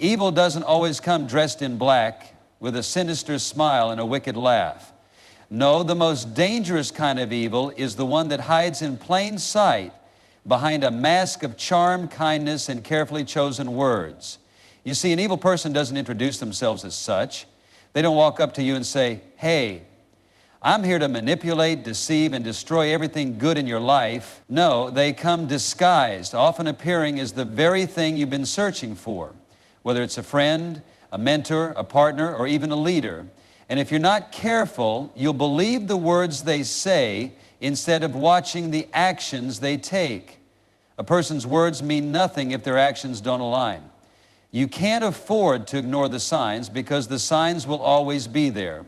Evil doesn't always come dressed in black with a sinister smile and a wicked laugh. No, the most dangerous kind of evil is the one that hides in plain sight behind a mask of charm, kindness, and carefully chosen words. You see, an evil person doesn't introduce themselves as such. They don't walk up to you and say, "Hey, I'm here to manipulate, deceive, and destroy everything good in your life." No, they come disguised, often appearing as the very thing you've been searching for, whether it's a friend, a mentor, a partner, or even a leader. And if you're not careful, you'll believe the words they say instead of watching the actions they take. A person's words mean nothing if their actions don't align. You can't afford to ignore the signs because the signs will always be there.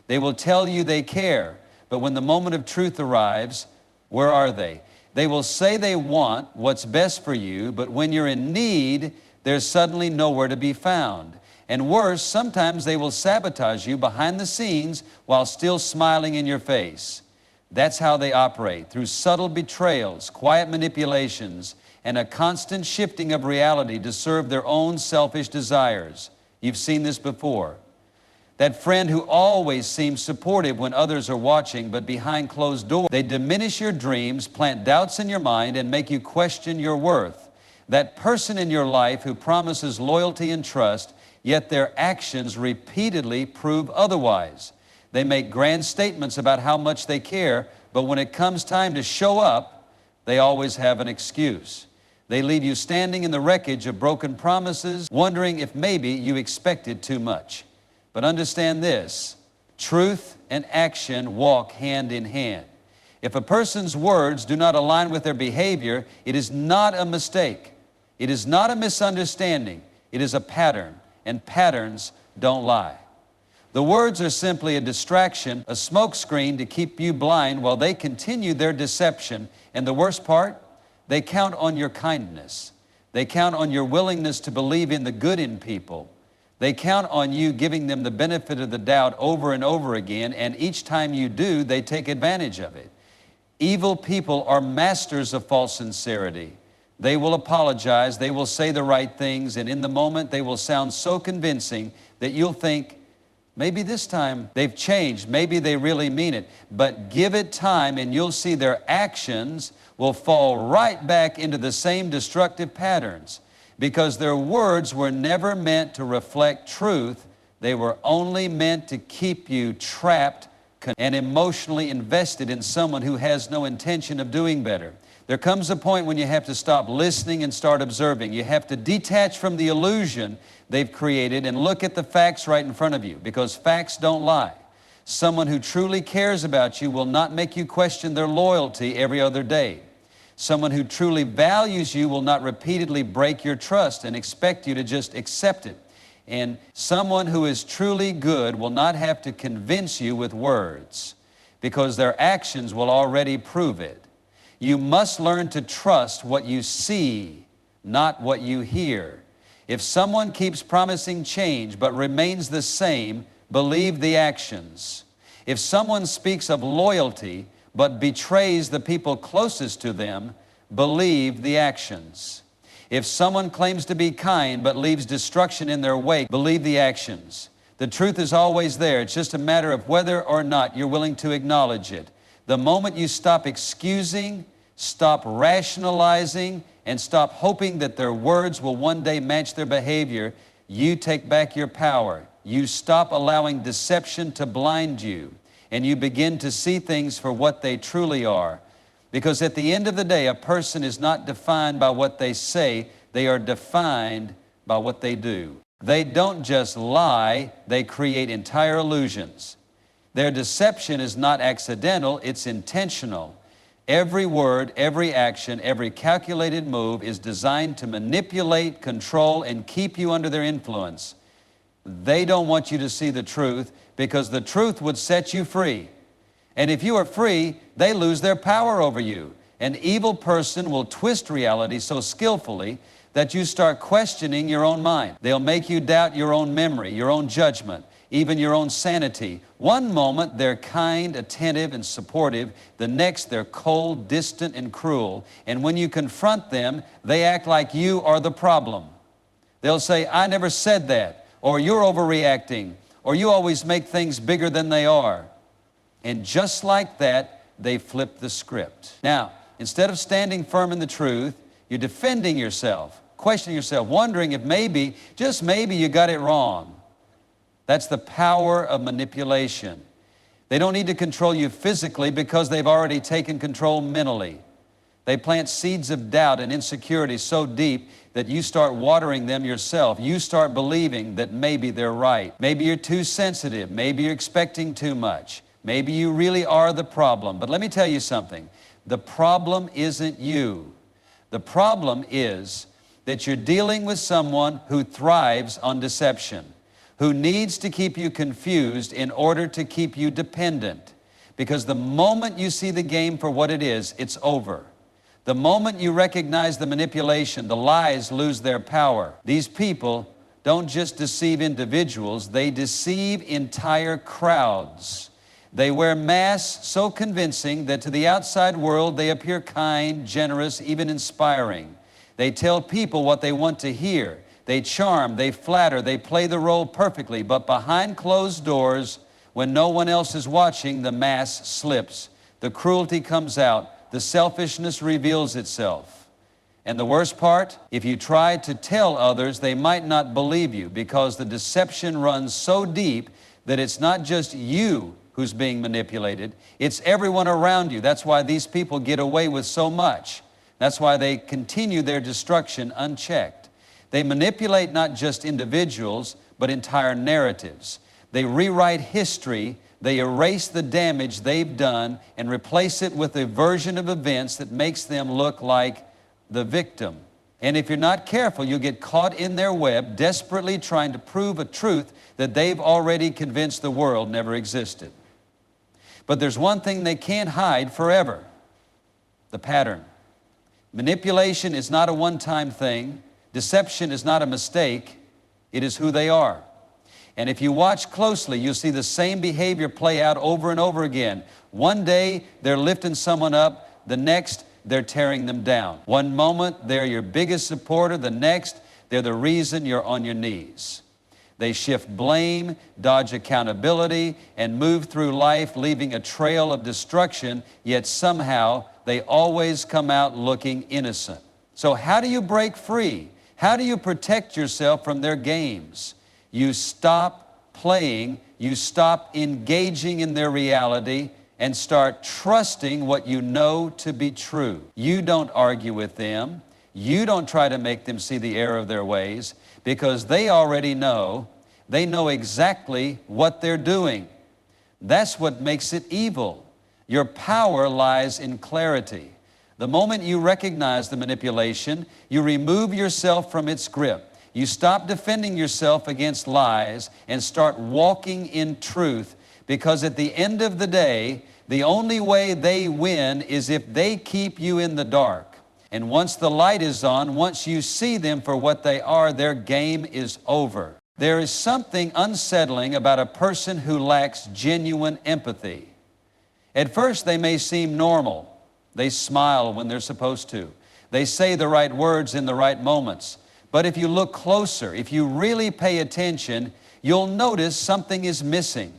They will tell you they care, but when the moment of truth arrives, where are they? They will say they want what's best for you, but when you're in need, there's suddenly nowhere to be found. And worse, sometimes they will sabotage you behind the scenes while still smiling in your face. That's how they operate, through subtle betrayals, quiet manipulations, and a constant shifting of reality to serve their own selfish desires. You've seen this before. That friend who always seems supportive when others are watching, but behind closed doors, they diminish your dreams, plant doubts in your mind, and make you question your worth. That person in your life who promises loyalty and trust, yet their actions repeatedly prove otherwise. They make grand statements about how much they care, but when it comes time to show up, they always have an excuse. They leave you standing in the wreckage of broken promises, wondering if maybe you expected too much. But understand this, truth and action walk hand in hand. If a person's words do not align with their behavior, it is not a mistake. It is not a misunderstanding. It is a pattern, and patterns don't lie. The words are simply a distraction, a smokescreen to keep you blind while they continue their deception. And the worst part, they count on your kindness. They count on your willingness to believe in the good in people. They count on you giving them the benefit of the doubt over and over again, and each time you do, they take advantage of it. Evil people are masters of false sincerity. They will apologize, they will say the right things, and in the moment they will sound so convincing that you'll think, maybe this time they've changed, maybe they really mean it. But give it time and you'll see their actions will fall right back into the same destructive patterns, because their words were never meant to reflect truth. They were only meant to keep you trapped and emotionally invested in someone who has no intention of doing better. There comes a point when you have to stop listening and start observing. You have to detach from the illusion they've created and look at the facts right in front of you, because facts don't lie. Someone who truly cares about you will not make you question their loyalty every other day. Someone who truly values you will not repeatedly break your trust and expect you to just accept it. And someone who is truly good will not have to convince you with words, because their actions will already prove it. You must learn to trust what you see, not what you hear. If someone keeps promising change but remains the same, believe the actions. If someone speaks of loyalty but betrays the people closest to them, believe the actions. If someone claims to be kind but leaves destruction in their wake, believe the actions. The truth is always there. It's just a matter of whether or not you're willing to acknowledge it. The moment you stop excusing, stop rationalizing, and stop hoping that their words will one day match their behavior, you take back your power. You stop allowing deception to blind you, and you begin to see things for what they truly are. Because at the end of the day, a person is not defined by what they say, they are defined by what they do. They don't just lie, they create entire illusions. Their deception is not accidental, it's intentional. Every word, every action, every calculated move is designed to manipulate, control, and keep you under their influence. They don't want you to see the truth, because the truth would set you free. And if you are free, they lose their power over you. An evil person will twist reality so skillfully that you start questioning your own mind. They'll make you doubt your own memory, your own judgment, even your own sanity. One moment they're kind, attentive, and supportive. The next they're cold, distant, and cruel. And when you confront them, they act like you are the problem. They'll say, I never said that, or you're overreacting, or you always make things bigger than they are. And just like that, they flip the script. Now, instead of standing firm in the truth, you're defending yourself, questioning yourself, wondering if maybe, just maybe, you got it wrong. That's the power of manipulation. They don't need to control you physically because they've already taken control mentally. They plant seeds of doubt and insecurity so deep that you start watering them yourself. You start believing that maybe they're right. Maybe you're too sensitive. Maybe you're expecting too much. Maybe you really are the problem. But let me tell you something. The problem isn't you. The problem is that you're dealing with someone who thrives on deception, who needs to keep you confused in order to keep you dependent. Because the moment you see the game for what it is, it's over. The moment you recognize the manipulation, the lies lose their power. These people don't just deceive individuals, they deceive entire crowds. They wear masks so convincing that to the outside world they appear kind, generous, even inspiring. They tell people what they want to hear. They charm, they flatter, they play the role perfectly, but behind closed doors, when no one else is watching, the mask slips. The cruelty comes out. The selfishness reveals itself. And the worst part, if you try to tell others, they might not believe you because the deception runs so deep that it's not just you who's being manipulated, it's everyone around you. That's why these people get away with so much. That's why they continue their destruction unchecked. They manipulate not just individuals, but entire narratives. They rewrite history. They erase the damage they've done and replace it with a version of events that makes them look like the victim. And if you're not careful, you'll get caught in their web, desperately trying to prove a truth that they've already convinced the world never existed. But there's one thing they can't hide forever: the pattern. Manipulation is not a one-time thing. Deception is not a mistake. It is who they are. And if you watch closely, you'll see the same behavior play out over and over again. One day, they're lifting someone up. The next, they're tearing them down. One moment, they're your biggest supporter. The next, they're the reason you're on your knees. They shift blame, dodge accountability, and move through life leaving a trail of destruction, yet somehow they always come out looking innocent. So how do you break free? How do you protect yourself from their games? You stop playing, you stop engaging in their reality, and start trusting what you know to be true. You don't argue with them. You don't try to make them see the error of their ways, because they already know. They know exactly what they're doing. That's what makes it evil. Your power lies in clarity. The moment you recognize the manipulation, you remove yourself from its grip. You stop defending yourself against lies and start walking in truth, because at the end of the day, the only way they win is if they keep you in the dark. And once the light is on, once you see them for what they are, their game is over. There is something unsettling about a person who lacks genuine empathy. At first, they may seem normal. They smile when they're supposed to. They say the right words in the right moments. But if you look closer, if you really pay attention, you'll notice something is missing.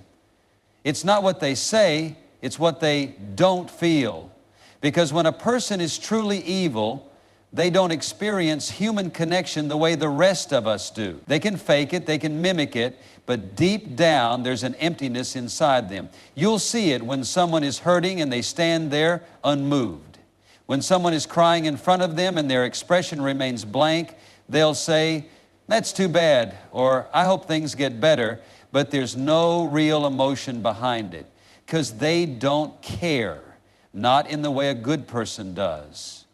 It's not what they say, it's what they don't feel. Because when a person is truly evil, they don't experience human connection the way the rest of us do. They can fake it, they can mimic it, but deep down there's an emptiness inside them. You'll see it when someone is hurting and they stand there unmoved. When someone is crying in front of them and their expression remains blank, they'll say, "That's too bad," or "I hope things get better," but there's no real emotion behind it, because they don't care, not in the way a good person does.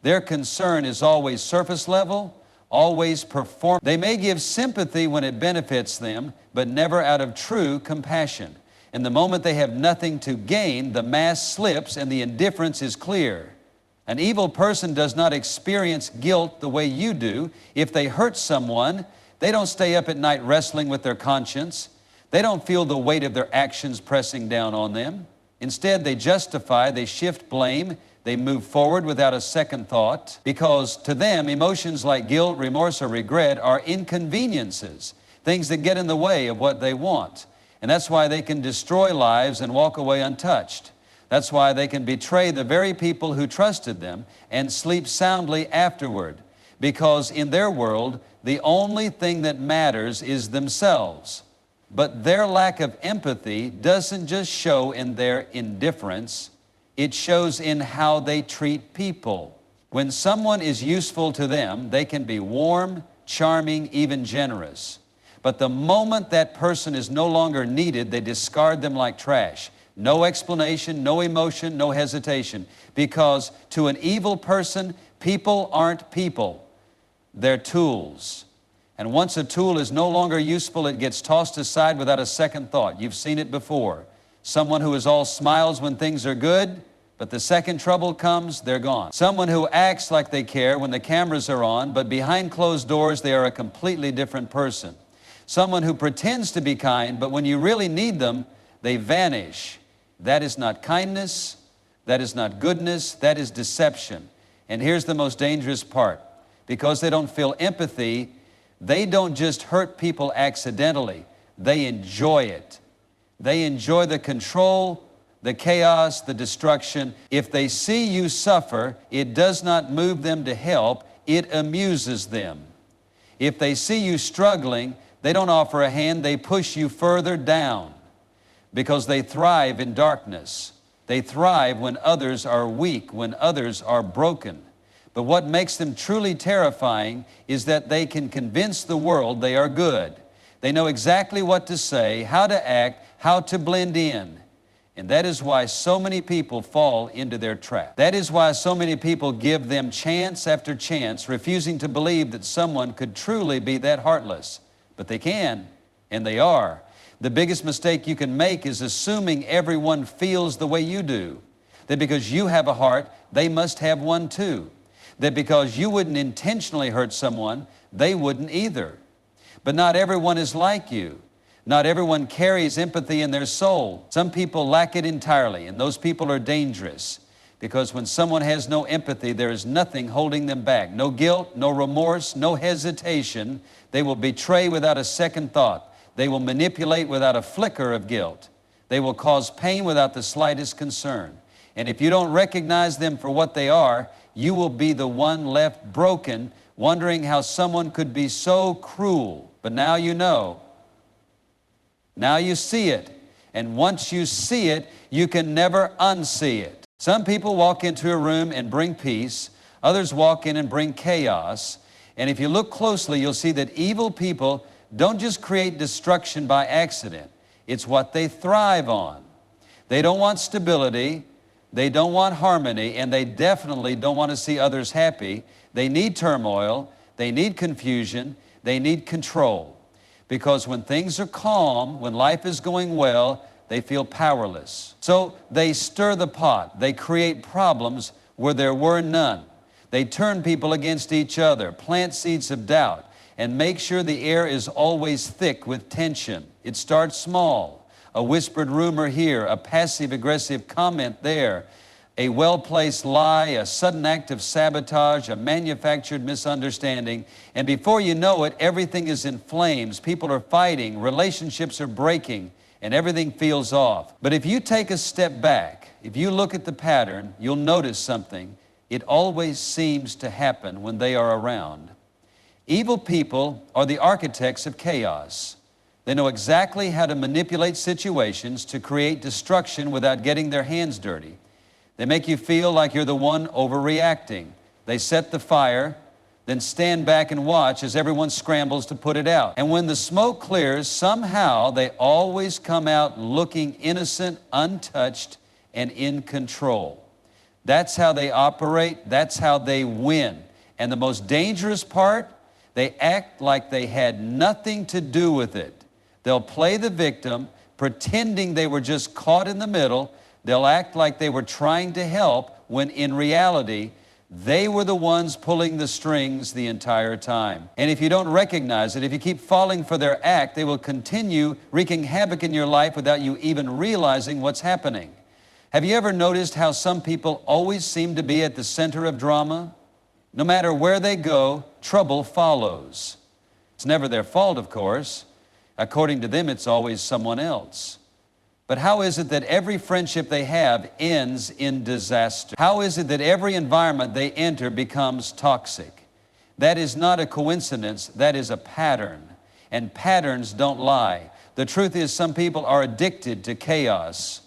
Their concern is always surface level, always perform. They may give sympathy when it benefits them, but never out of true compassion. And the moment they have nothing to gain, the mask slips and the indifference is clear. An evil person does not experience guilt the way you do. If they hurt someone, they don't stay up at night wrestling with their conscience. They don't feel the weight of their actions pressing down on them. Instead, they justify, they shift blame, They move forward without a second thought because to them, emotions like guilt, remorse, or regret are inconveniences, things that get in the way of what they want. And that's why they can destroy lives and walk away untouched. That's why they can betray the very people who trusted them and sleep soundly afterward, because in their world, the only thing that matters is themselves. But their lack of empathy doesn't just show in their indifference, it shows in how they treat people. When someone is useful to them, they can be warm, charming, even generous. But the moment that person is no longer needed, they discard them like trash. No explanation, no emotion, no hesitation. Because to an evil person, people aren't people. They're tools. And once a tool is no longer useful, it gets tossed aside without a second thought. You've seen it before. Someone who is all smiles when things are good, but the second trouble comes, they're gone. Someone who acts like they care when the cameras are on, but behind closed doors, they are a completely different person. Someone who pretends to be kind, but when you really need them, they vanish. That is not kindness. That is not goodness. That is deception. And here's the most dangerous part. Because they don't feel empathy, they don't just hurt people accidentally. They enjoy it. They enjoy the control, the chaos, the destruction. If they see you suffer, it does not move them to help. It amuses them. If they see you struggling, they don't offer a hand. They push you further down because they thrive in darkness. They thrive when others are weak, when others are broken. But what makes them truly terrifying is that they can convince the world they are good. They know exactly what to say, how to act, how to blend in. And that is why so many people fall into their trap. That is why so many people give them chance after chance, refusing to believe that someone could truly be that heartless. But they can, and they are. The biggest mistake you can make is assuming everyone feels the way you do. That because you have a heart, they must have one too. That because you wouldn't intentionally hurt someone, they wouldn't either. But not everyone is like you. Not everyone carries empathy in their soul. Some people lack it entirely, and those people are dangerous. Because when someone has no empathy, there is nothing holding them back. No guilt, no remorse, no hesitation. They will betray without a second thought. They will manipulate without a flicker of guilt. They will cause pain without the slightest concern. And if you don't recognize them for what they are, you will be the one left broken, wondering how someone could be so cruel. But now you know. Now you see it. And once you see it, you can never unsee it. Some people walk into a room and bring peace. Others walk in and bring chaos. And if you look closely, you'll see that evil people don't just create destruction by accident. It's what they thrive on. They don't want stability. They don't want harmony. And they definitely don't want to see others happy. They need turmoil. They need confusion. They need control. Because when things are calm, when life is going well, they feel powerless. So they stir the pot. They create problems where there were none. They turn people against each other, plant seeds of doubt, and make sure the air is always thick with tension. It starts small. A whispered rumor here, a passive-aggressive comment there, a well-placed lie, a sudden act of sabotage, a manufactured misunderstanding. And before you know it, everything is in flames. People are fighting, relationships are breaking, and everything feels off. But if you take a step back, if you look at the pattern, you'll notice something. It always seems to happen when they are around. Evil people are the architects of chaos. They know exactly how to manipulate situations to create destruction without getting their hands dirty. They make you feel like you're the one overreacting. They set the fire, then stand back and watch as everyone scrambles to put it out. And when the smoke clears, somehow they always come out looking innocent, untouched, and in control. That's how they operate. That's how they win. And the most dangerous part, they act like they had nothing to do with it. They'll play the victim, pretending they were just caught in the middle. They'll act like they were trying to help when in reality, they were the ones pulling the strings the entire time. And if you don't recognize it, if you keep falling for their act, they will continue wreaking havoc in your life without you even realizing what's happening. Have you ever noticed how some people always seem to be at the center of drama? No matter where they go, trouble follows. It's never their fault, of course. According to them, it's always someone else. But how is it that every friendship they have ends in disaster? How is it that every environment they enter becomes toxic? That is not a coincidence, that is a pattern. And patterns don't lie. The truth is, some people are addicted to chaos.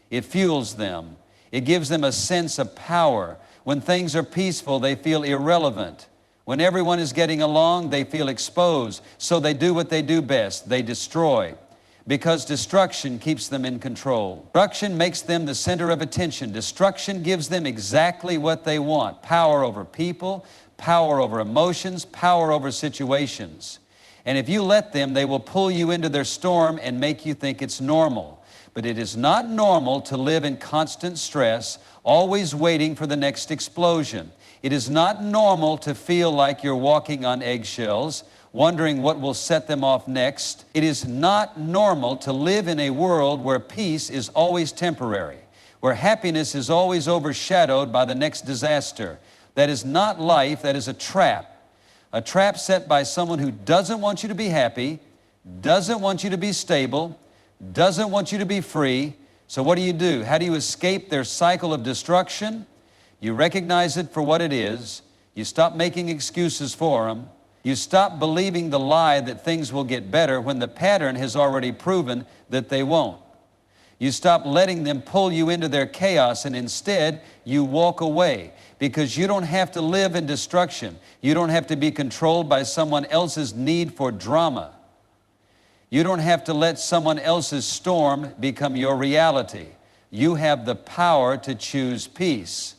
It fuels them. It gives them a sense of power. When things are peaceful, they feel irrelevant. When everyone is getting along, they feel exposed. So they do what they do best. They destroy. Because destruction keeps them in control. Destruction makes them the center of attention. Destruction gives them exactly what they want. Power over people, power over emotions, power over situations. And if you let them, they will pull you into their storm and make you think it's normal. But it is not normal to live in constant stress, always waiting for the next explosion. It is not normal to feel like you're walking on eggshells, wondering what will set them off next. It is not normal to live in a world where peace is always temporary, where happiness is always overshadowed by the next disaster. That is not life, that is a trap set by someone who doesn't want you to be happy, doesn't want you to be stable, doesn't want you to be free. So what do? How do you escape their cycle of destruction? You recognize it for what it is. You stop making excuses for them. You stop believing the lie that things will get better when the pattern has already proven that they won't. You stop letting them pull you into their chaos, and instead you walk away, because you don't have to live in destruction. You don't have to be controlled by someone else's need for drama. You don't have to let someone else's storm become your reality. You have the power to choose peace.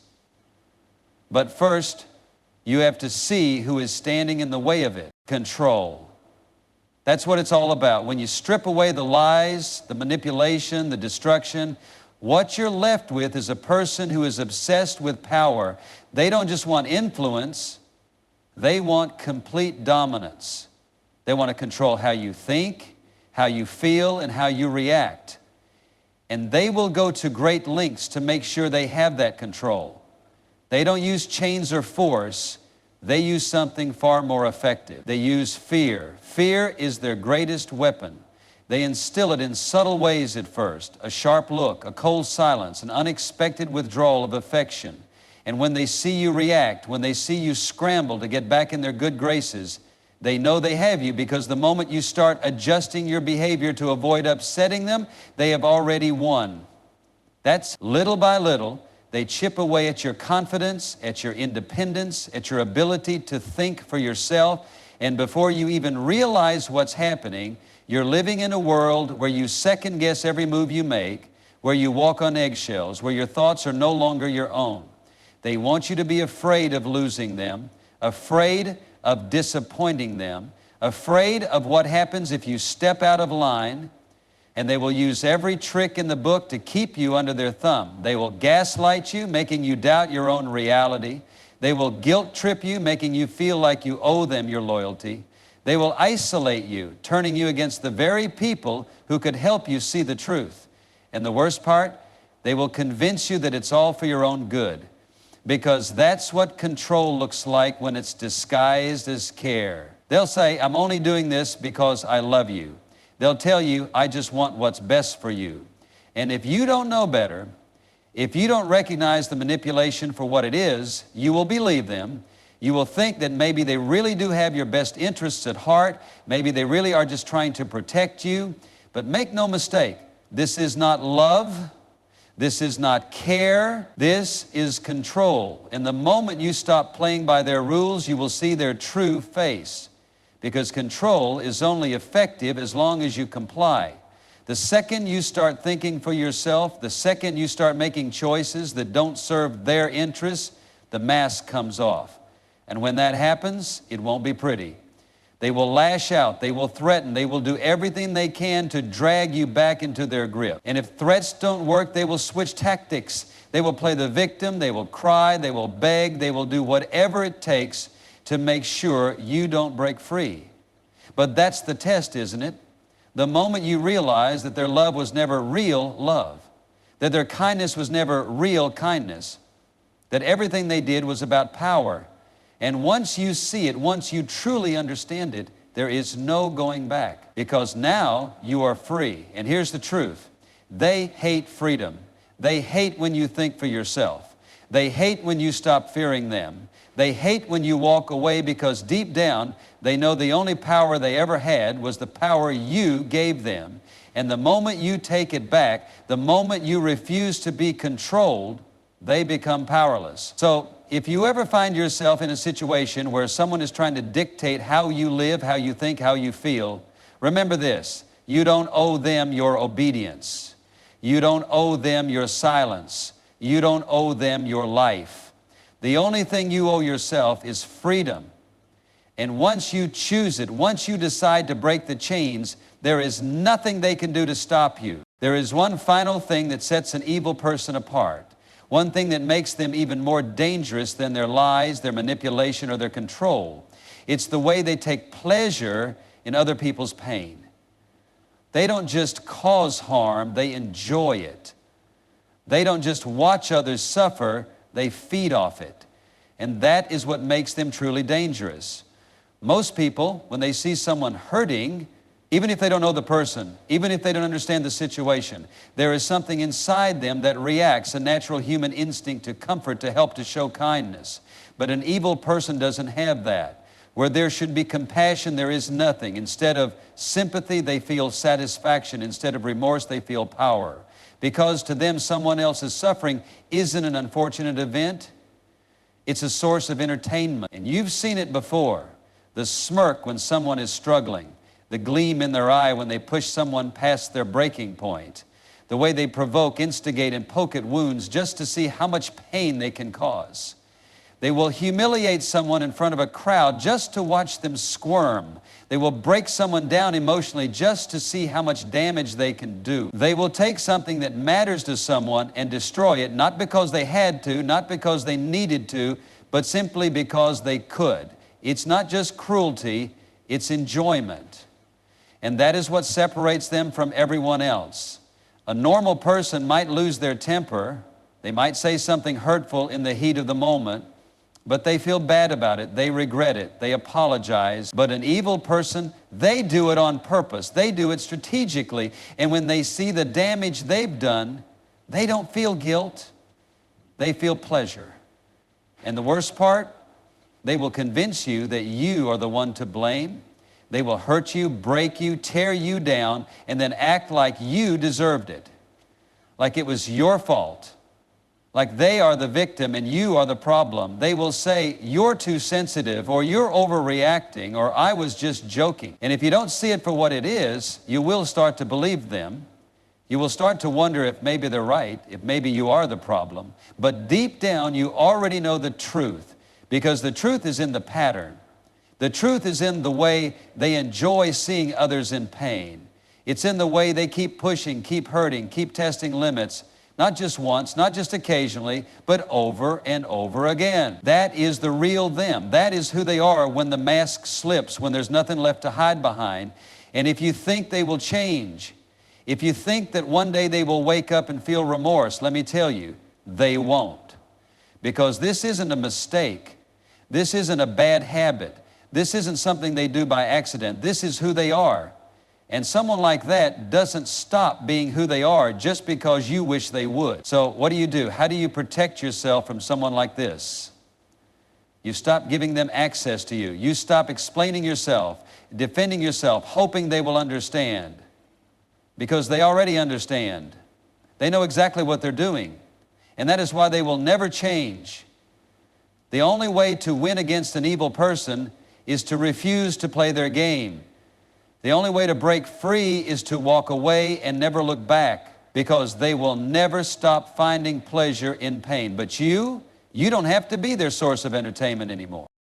But first, you have to see who is standing in the way of it. Control. That's what it's all about. When you strip away the lies, the manipulation, the destruction, what you're left with is a person who is obsessed with power. They don't just want influence, they want complete dominance. They want to control how you think, how you feel, and how you react. And they will go to great lengths to make sure they have that control. They don't use chains or force. They use something far more effective. They use fear. Fear is their greatest weapon. They instill it in subtle ways at first. A sharp look, a cold silence, an unexpected withdrawal of affection. And when they see you react, when they see you scramble to get back in their good graces, they know they have you, because the moment you start adjusting your behavior to avoid upsetting them, they have already won. That's little by little. They chip away at your confidence, at your independence, at your ability to think for yourself. And before you even realize what's happening, you're living in a world where you second guess every move you make, where you walk on eggshells, where your thoughts are no longer your own. They want you to be afraid of losing them, afraid of disappointing them, afraid of what happens if you step out of line. And they will use every trick in the book to keep you under their thumb. They will gaslight you, making you doubt your own reality. They will guilt trip you, making you feel like you owe them your loyalty. They will isolate you, turning you against the very people who could help you see the truth. And the worst part, they will convince you that it's all for your own good, because that's what control looks like when it's disguised as care. They'll say, I'm only doing this because I love you. They'll tell you, I just want what's best for you. And if you don't know better, if you don't recognize the manipulation for what it is, you will believe them. You will think that maybe they really do have your best interests at heart. Maybe they really are just trying to protect you. But make no mistake, this is not love. This is not care. This is control. And the moment you stop playing by their rules, you will see their true face. Because control is only effective as long as you comply. The second you start thinking for yourself, the second you start making choices that don't serve their interests, the mask comes off. And when that happens, it won't be pretty. They will lash out, they will threaten, they will do everything they can to drag you back into their grip. And if threats don't work, they will switch tactics. They will play the victim, they will cry, they will beg, they will do whatever it takes to make sure you don't break free. But that's the test, isn't it? The moment you realize that their love was never real love, that their kindness was never real kindness, that everything they did was about power. And once you see it, once you truly understand it, there is no going back, because now you are free. And here's the truth. They hate freedom. They hate when you think for yourself. They hate when you stop fearing them. They hate when you walk away, because deep down they know the only power they ever had was the power you gave them. And the moment you take it back, the moment you refuse to be controlled, they become powerless. So if you ever find yourself in a situation where someone is trying to dictate how you live, how you think, how you feel, remember this: you don't owe them your obedience. You don't owe them your silence. You don't owe them your life. The only thing you owe yourself is freedom. And once you choose it, once you decide to break the chains, there is nothing they can do to stop you. There is one final thing that sets an evil person apart. One thing that makes them even more dangerous than their lies, their manipulation, or their control. It's the way they take pleasure in other people's pain. They don't just cause harm, they enjoy it. They don't just watch others suffer, they feed off it. And that is what makes them truly dangerous. Most people, when they see someone hurting, even if they don't know the person, even if they don't understand the situation, there is something inside them that reacts, a natural human instinct to comfort, to help, to show kindness. But an evil person doesn't have that. Where there should be compassion, there is nothing. Instead of sympathy, they feel satisfaction. Instead of remorse, they feel power. Because to them, someone else's suffering isn't an unfortunate event. It's a source of entertainment. And you've seen it before. The smirk when someone is struggling. The gleam in their eye when they push someone past their breaking point. The way they provoke, instigate, and poke at wounds just to see how much pain they can cause. They will humiliate someone in front of a crowd just to watch them squirm. They will break someone down emotionally just to see how much damage they can do. They will take something that matters to someone and destroy it, not because they had to, not because they needed to, but simply because they could. It's not just cruelty, it's enjoyment. And that is what separates them from everyone else. A normal person might lose their temper. They might say something hurtful in the heat of the moment, but they feel bad about it. They regret it. They apologize. But an evil person, they do it on purpose. They do it strategically. And when they see the damage they've done, they don't feel guilt. They feel pleasure. And the worst part, they will convince you that you are the one to blame. They will hurt you, break you, tear you down, and then act like you deserved it. Like it was your fault. Like they are the victim and you are the problem. They will say, you're too sensitive, or you're overreacting, or I was just joking. And if you don't see it for what it is, you will start to believe them. You will start to wonder if maybe they're right, if maybe you are the problem. But deep down, you already know the truth, because the truth is in the pattern. The truth is in the way they enjoy seeing others in pain. It's in the way they keep pushing, keep hurting, keep testing limits, not just once, not just occasionally, but over and over again. That is the real them. That is who they are when the mask slips, when there's nothing left to hide behind. And if you think they will change, if you think that one day they will wake up and feel remorse, let me tell you, they won't. Because this isn't a mistake. This isn't a bad habit. This isn't something they do by accident. This is who they are. And someone like that doesn't stop being who they are just because you wish they would. So what do? How do you protect yourself from someone like this? You stop giving them access to you. You stop explaining yourself, defending yourself, hoping they will understand. Because they already understand. They know exactly what they're doing. And that is why they will never change. The only way to win against an evil person is to refuse to play their game. The only way to break free is to walk away and never look back, because they will never stop finding pleasure in pain. But you don't have to be their source of entertainment anymore.